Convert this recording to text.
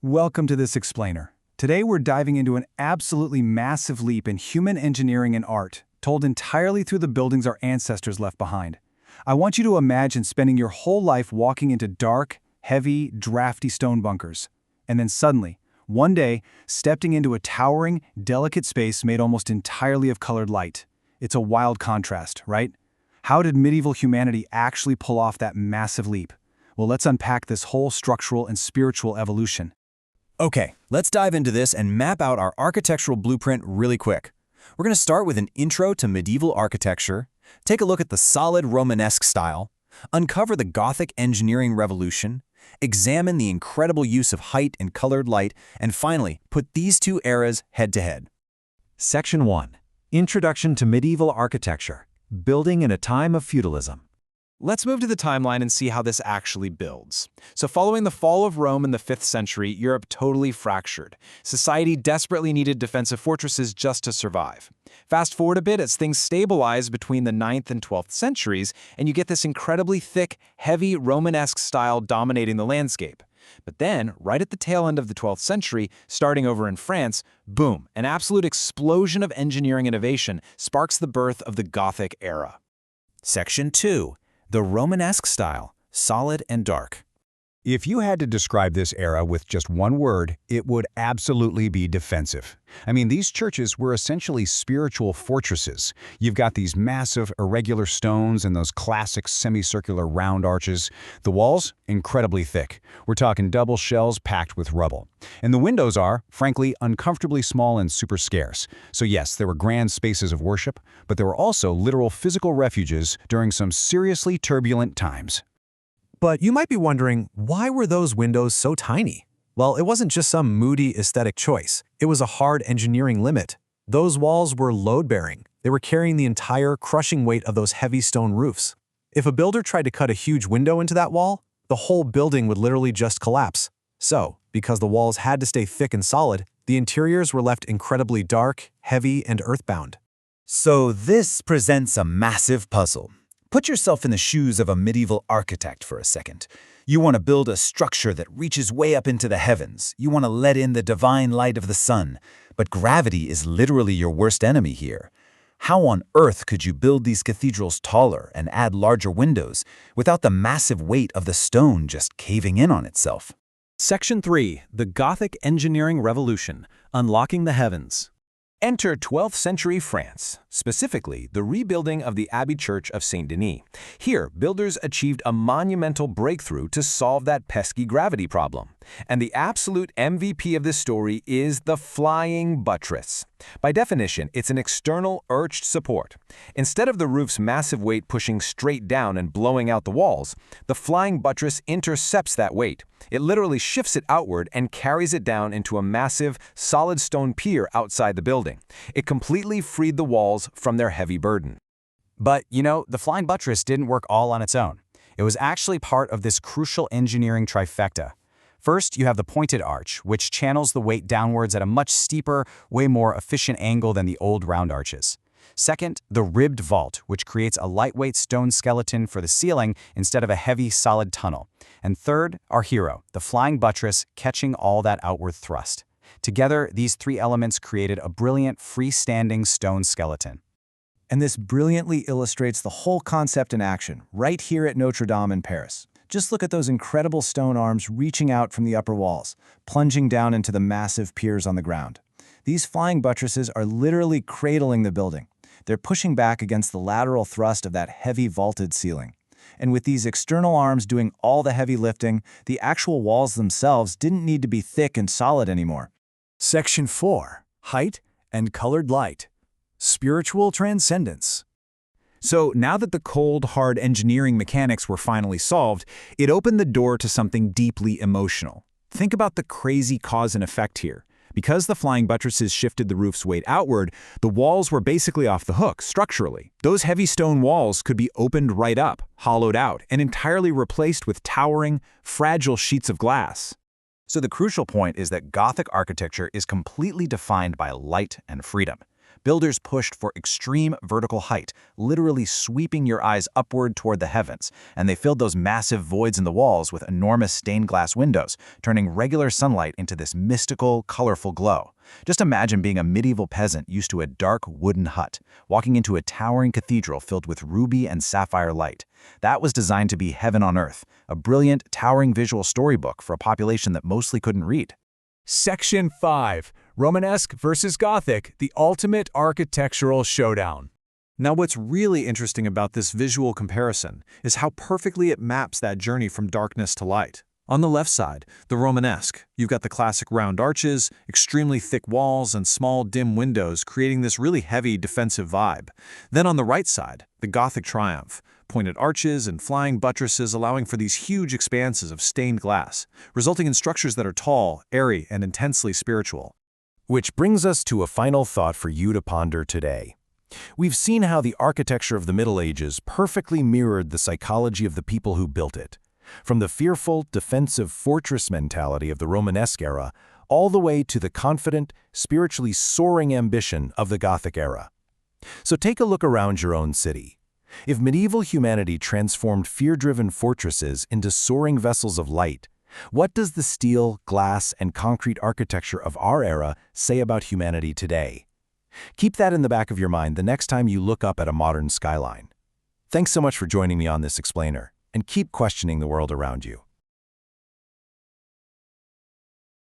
Welcome to this explainer. Today we're diving into an absolutely massive leap in human engineering and art, told entirely through the buildings our ancestors left behind. I want you to imagine spending your whole life walking into dark, heavy, drafty stone bunkers, and then suddenly, one day, stepping into a towering, delicate space made almost entirely of colored light. It's a wild contrast, right? How did medieval humanity actually pull off that massive leap? Well, let's unpack this whole structural and spiritual evolution. Okay, let's dive into this and map out our architectural blueprint really quick. We're going to start with an intro to medieval architecture, take a look at the solid Romanesque style, uncover the Gothic engineering revolution, examine the incredible use of height and colored light, and finally, put these two eras head-to-head. Section 1. Introduction to Medieval Architecture. Building in a Time of Feudalism. Let's move to the timeline and see how this actually builds. So following the fall of Rome in the 5th century, Europe totally fractured. Society desperately needed defensive fortresses just to survive. Fast forward a bit as things stabilize between the 9th and 12th centuries, and you get this incredibly thick, heavy Romanesque style dominating the landscape. But then, right at the tail end of the 12th century, starting over in France, boom, an absolute explosion of engineering innovation sparks the birth of the Gothic era. Section 2. The Romanesque style, solid and dark. If you had to describe this era with just one word, it would absolutely be defensive. I mean, these churches were essentially spiritual fortresses. You've got these massive, irregular stones and those classic semicircular round arches. The walls, incredibly thick. We're talking double shells packed with rubble. And the windows are, frankly, uncomfortably small and super scarce. So yes, there were grand spaces of worship, but there were also literal physical refuges during some seriously turbulent times. But you might be wondering, why were those windows so tiny? Well, it wasn't just some moody aesthetic choice. It was a hard engineering limit. Those walls were load-bearing. They were carrying the entire crushing weight of those heavy stone roofs. If a builder tried to cut a huge window into that wall, the whole building would literally just collapse. So, because the walls had to stay thick and solid, the interiors were left incredibly dark, heavy, and earthbound. So this presents a massive puzzle. Put yourself in the shoes of a medieval architect for a second. You want to build a structure that reaches way up into the heavens. You want to let in the divine light of the sun. But gravity is literally your worst enemy here. How on earth could you build these cathedrals taller and add larger windows without the massive weight of the stone just caving in on itself? Section 3. The Gothic Engineering Revolution, Unlocking the Heavens. Enter 12th century France, specifically the rebuilding of the Abbey Church of Saint-Denis. Here, builders achieved a monumental breakthrough to solve that pesky gravity problem. And the absolute MVP of this story is the flying buttress. By definition, it's an external arched support. Instead of the roof's massive weight pushing straight down and blowing out the walls, the flying buttress intercepts that weight. It literally shifts it outward and carries it down into a massive, solid stone pier outside the building. It completely freed the walls from their heavy burden. But, the flying buttress didn't work all on its own. It was actually part of this crucial engineering trifecta. First, you have the pointed arch, which channels the weight downwards at a much steeper, way more efficient angle than the old round arches. Second, the ribbed vault, which creates a lightweight stone skeleton for the ceiling instead of a heavy, solid tunnel. And third, our hero, the flying buttress, catching all that outward thrust. Together, these three elements created a brilliant, freestanding stone skeleton. And this brilliantly illustrates the whole concept in action, right here at Notre Dame in Paris. Just look at those incredible stone arms reaching out from the upper walls, plunging down into the massive piers on the ground. These flying buttresses are literally cradling the building. They're pushing back against the lateral thrust of that heavy vaulted ceiling. And with these external arms doing all the heavy lifting, the actual walls themselves didn't need to be thick and solid anymore. Section 4. Height and Colored Light. Spiritual Transcendence. So now that the cold, hard engineering mechanics were finally solved, it opened the door to something deeply emotional. Think about the crazy cause and effect here. Because the flying buttresses shifted the roof's weight outward, the walls were basically off the hook structurally. Those heavy stone walls could be opened right up, hollowed out, and entirely replaced with towering, fragile sheets of glass. So the crucial point is that Gothic architecture is completely defined by light and freedom. Builders pushed for extreme vertical height, literally sweeping your eyes upward toward the heavens, and they filled those massive voids in the walls with enormous stained glass windows, turning regular sunlight into this mystical, colorful glow. Just imagine being a medieval peasant used to a dark wooden hut, walking into a towering cathedral filled with ruby and sapphire light. That was designed to be heaven on earth, a brilliant, towering visual storybook for a population that mostly couldn't read. Section 5. Romanesque versus Gothic, the ultimate architectural showdown. Now, what's really interesting about this visual comparison is how perfectly it maps that journey from darkness to light. On the left side, the Romanesque, you've got the classic round arches, extremely thick walls, and small, dim windows creating this really heavy defensive vibe. Then on the right side, the Gothic triumph, pointed arches and flying buttresses allowing for these huge expanses of stained glass, resulting in structures that are tall, airy, and intensely spiritual. Which brings us to a final thought for you to ponder today. We've seen how the architecture of the Middle Ages perfectly mirrored the psychology of the people who built it. From the fearful, defensive fortress mentality of the Romanesque era, all the way to the confident, spiritually soaring ambition of the Gothic era. So take a look around your own city. If medieval humanity transformed fear-driven fortresses into soaring vessels of light, what does the steel, glass, and concrete architecture of our era say about humanity today? Keep that in the back of your mind the next time you look up at a modern skyline. Thanks so much for joining me on this explainer, and keep questioning the world around you.